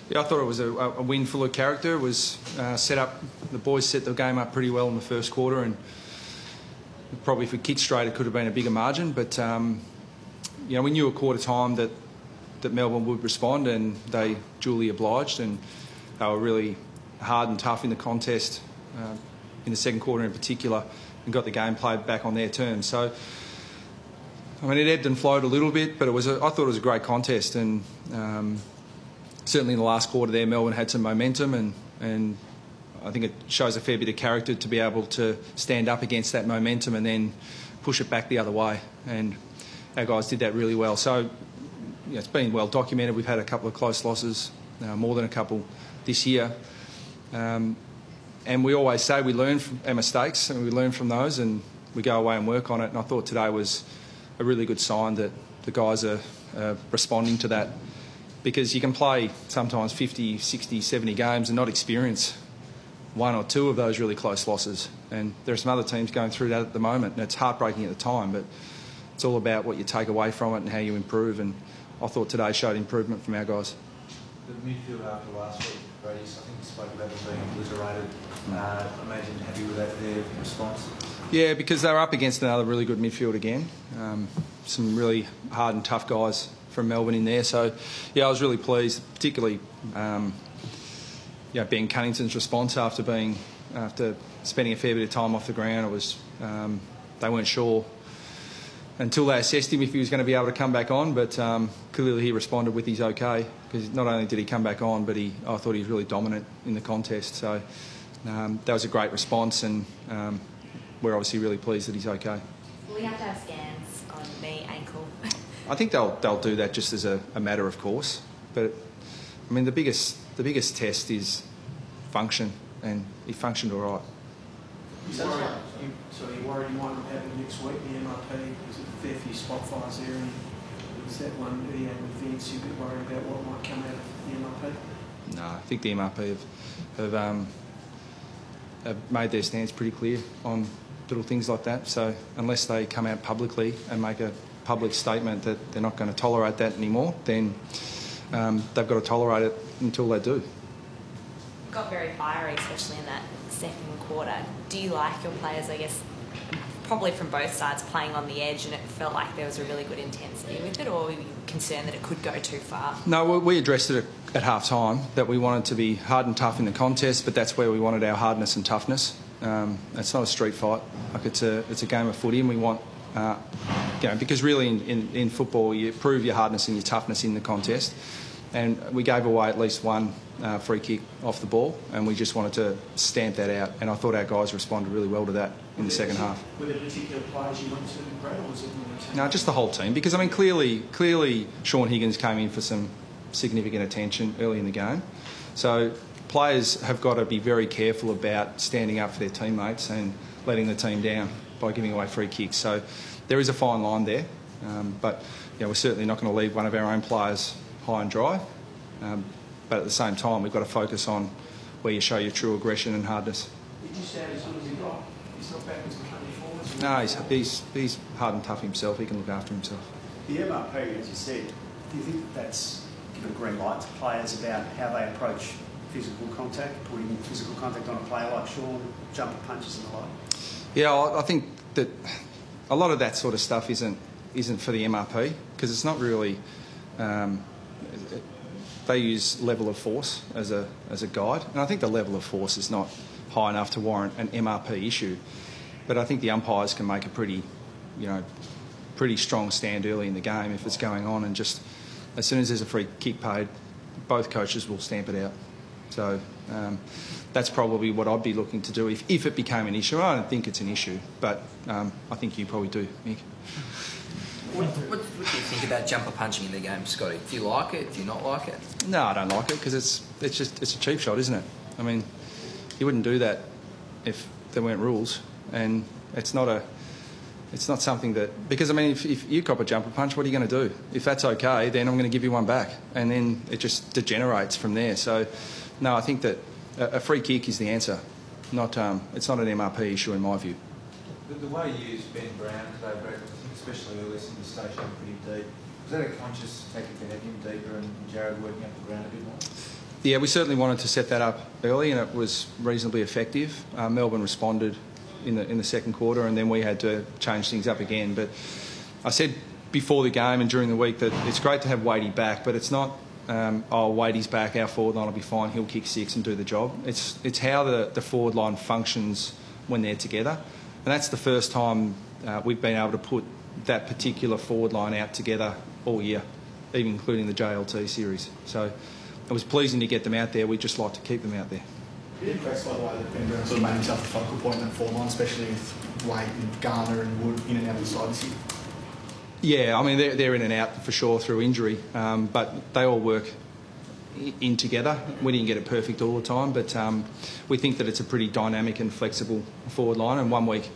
Yeah, I thought it was a win full of character. It was set up. The boys set the game up pretty well in the first quarter, and probably if we kicked straight, it could have been a bigger margin. But you know, we knew at quarter time that Melbourne would respond, and they duly obliged, and they were really hard and tough in the contest in the second quarter in particular, and got the game played back on their terms. So, I mean, it ebbed and flowed a little bit, but I thought it was a great contest, and certainly in the last quarter there, Melbourne had some momentum, and I think it shows a fair bit of character to be able to stand up against that momentum and then push it back the other way. And our guys did that really well. So, you know, it's been well documented. We've had a couple of close losses, more than a couple this year. And we always say we learn from our mistakes, and we learn from those, and we go away and work on it. And I thought today was a really good sign that the guys are responding to that, because you can play sometimes 50, 60, 70 games and not experience one or two of those really close losses. And there are some other teams going through that at the moment, and it's heartbreaking at the time, but it's all about what you take away from it and how you improve. And I thought today showed improvement from our guys. The midfield after last week, Brady, I think you spoke about them being obliterated. I imagine happy with that their response? Yeah, because they were up against another really good midfield again. Some really hard and tough guys from Melbourne in there. So, yeah, I was really pleased, particularly Ben Cunnington's response after spending a fair bit of time off the ground. It was they weren't sure until they assessed him if he was going to be able to come back on, but clearly he responded with his okay, because not only did he come back on, but I thought he was really dominant in the contest. So that was a great response, and we're obviously really pleased that he's okay. Will we have to have scans on knee, ankle? I think they'll do that just as a matter of course. But I mean, the biggest test is function, and he functioned all right. So you're worried you might not have it next week, the MRP? There's a fair few spot fires there, and is that one with Vince, you're a bit worried about what might come out of the MRP? No, I think the MRP have made their stance pretty clear on little things like that. So unless they come out publicly and make a public statement that they're not going to tolerate that anymore, then they've got to tolerate it until they do. Got very fiery, especially in that second quarter. Do you like your players, I guess, probably from both sides, playing on the edge, and it felt like there was a really good intensity with it, or were you concerned that it could go too far? No, we addressed it at half time, that we wanted to be hard and tough in the contest, but that's where we wanted our hardness and toughness. It's not a street fight. Like it's a game of footy, and we want because really in football you prove your hardness and your toughness in the contest. And we gave away at least one free kick off the ball, and we just wanted to stamp that out. And I thought our guys responded really well to that in the second half. Were there particular players you went to, Brad, or was it the team? No, just the whole team. Because I mean, clearly, Sean Higgins came in for some significant attention early in the game. So players have got to be very careful about standing up for their teammates and letting the team down by giving away free kicks. So there is a fine line there, but we're certainly not going to leave one of our own players high and dry, but at the same time we've got to focus on where you show your true aggression and hardness. Did you say as good as he got? He's not backwards and coming forwards? No, he's hard and tough himself. He can look after himself. The MRP, as you said, do you think that's given a green light to players about how they approach physical contact, putting physical contact on a player like Sean, jumper punches and the like? Yeah, I think that a lot of that sort of stuff isn't for the MRP, because it's not really. They use level of force as a guide, and I think the level of force is not high enough to warrant an MRP issue. But I think the umpires can make a pretty strong stand early in the game if it's going on, and just as soon as there's a free kick paid, both coaches will stamp it out. So that's probably what I'd be looking to do if it became an issue. I don't think it's an issue, but I think you probably do, Mick. What do you think about jumper punching in the game, Scotty? Do you like it? Do you not like it? No, I don't like it, because it's a cheap shot, isn't it? I mean, you wouldn't do that if there weren't rules, and it's not something that, because I mean, if you cop a jumper punch, what are you going to do? If that's okay, then I'm going to give you one back, and then it just degenerates from there. So, no, I think that a free kick is the answer. It's not an MRP issue in my view. The way you used Ben Brown today, Brett, especially earlier in the station pretty deep, was that a conscious tactic to have him deeper and Jared working up the ground a bit more? Yeah, we certainly wanted to set that up early, and it was reasonably effective. Melbourne responded in the second quarter, and then we had to change things up again. But I said before the game and during the week that it's great to have Wadey back, but it's not, Wadey's back, our forward line will be fine, he'll kick six and do the job. It's how the forward line functions when they're together. And that's the first time we've been able to put that particular forward line out together all year, even including the JLT series. So it was pleasing to get them out there. We'd just like to keep them out there. Bit impressed by the way that Ben Brown sort of made himself a focal point in that forward line, especially with Wade and Garner and Wood in and out of the side this year. Yeah, I mean, they're in and out for sure through injury, but they all work in together. We didn't get it perfect all the time, but we think that it's a pretty dynamic and flexible forward line. And one week,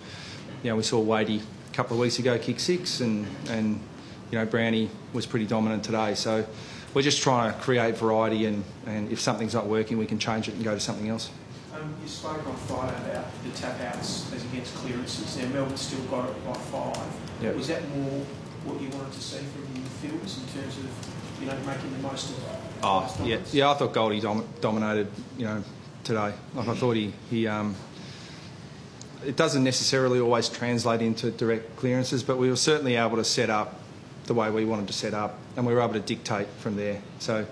we saw Wadey a couple of weeks ago kick six, and Brownie was pretty dominant today. So we're just trying to create variety, and if something's not working, we can change it and go to something else. You spoke on Friday about the tap-outs as against clearances. Now, Melbourne still got it by 5. Yep. Was that more what you wanted to see from the midfielders in terms of, making the most of it? Yeah, I thought Goldie dominated, today. Like I thought he it doesn't necessarily always translate into direct clearances, but we were certainly able to set up the way we wanted to set up, and we were able to dictate from there. So,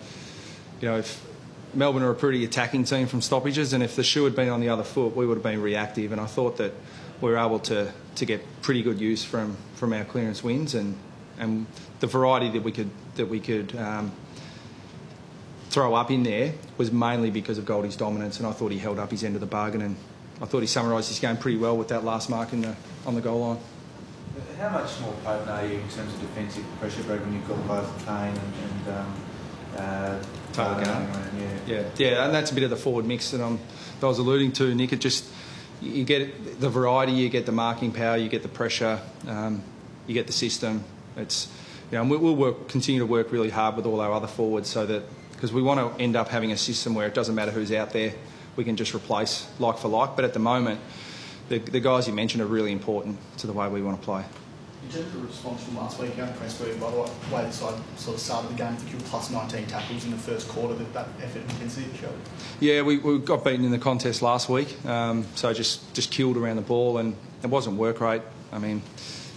if Melbourne are a pretty attacking team from stoppages, and if the shoe had been on the other foot, we would have been reactive, and I thought that we were able to get pretty good use from our clearance wins, and the variety that we could throw up in there was mainly because of Goldie's dominance, and I thought he held up his end of the bargain, and I thought he summarised his game pretty well with that last mark on the goal line. How much more potent are you in terms of defensive pressure, Brad, when you've got both Kane and Taylor Garner? Yeah, and that's a bit of the forward mix that I was alluding to, Nick. It just, you get the variety, you get the marking power, you get the pressure, you get the system. It's, and we'll continue to work really hard with all our other forwards, so that, because we want to end up having a system where it doesn't matter who's out there, we can just replace like for like. But at the moment, the guys you mentioned are really important to the way we want to play. In terms of the response from last week, on press brief, by the way the side sort of started the game, I think you were plus 19 tackles in the first quarter, that effort and intensity showed. Yeah, we got beaten in the contest last week, so just killed around the ball, and it wasn't work rate. I mean,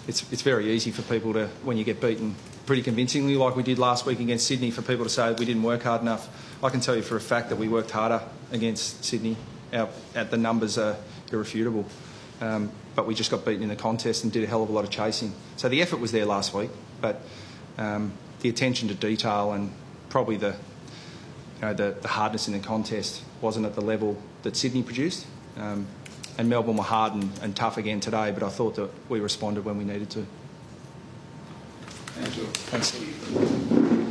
it's very easy for people to, when you get beaten pretty convincingly like we did last week against Sydney, for people to say we didn't work hard enough. I can tell you for a fact that we worked harder against Sydney. The numbers are irrefutable. But we just got beaten in the contest and did a hell of a lot of chasing. So the effort was there last week, but the attention to detail and probably the hardness in the contest wasn't at the level that Sydney produced. And Melbourne were hard and tough again today, but I thought that we responded when we needed to. Thank you. Thanks.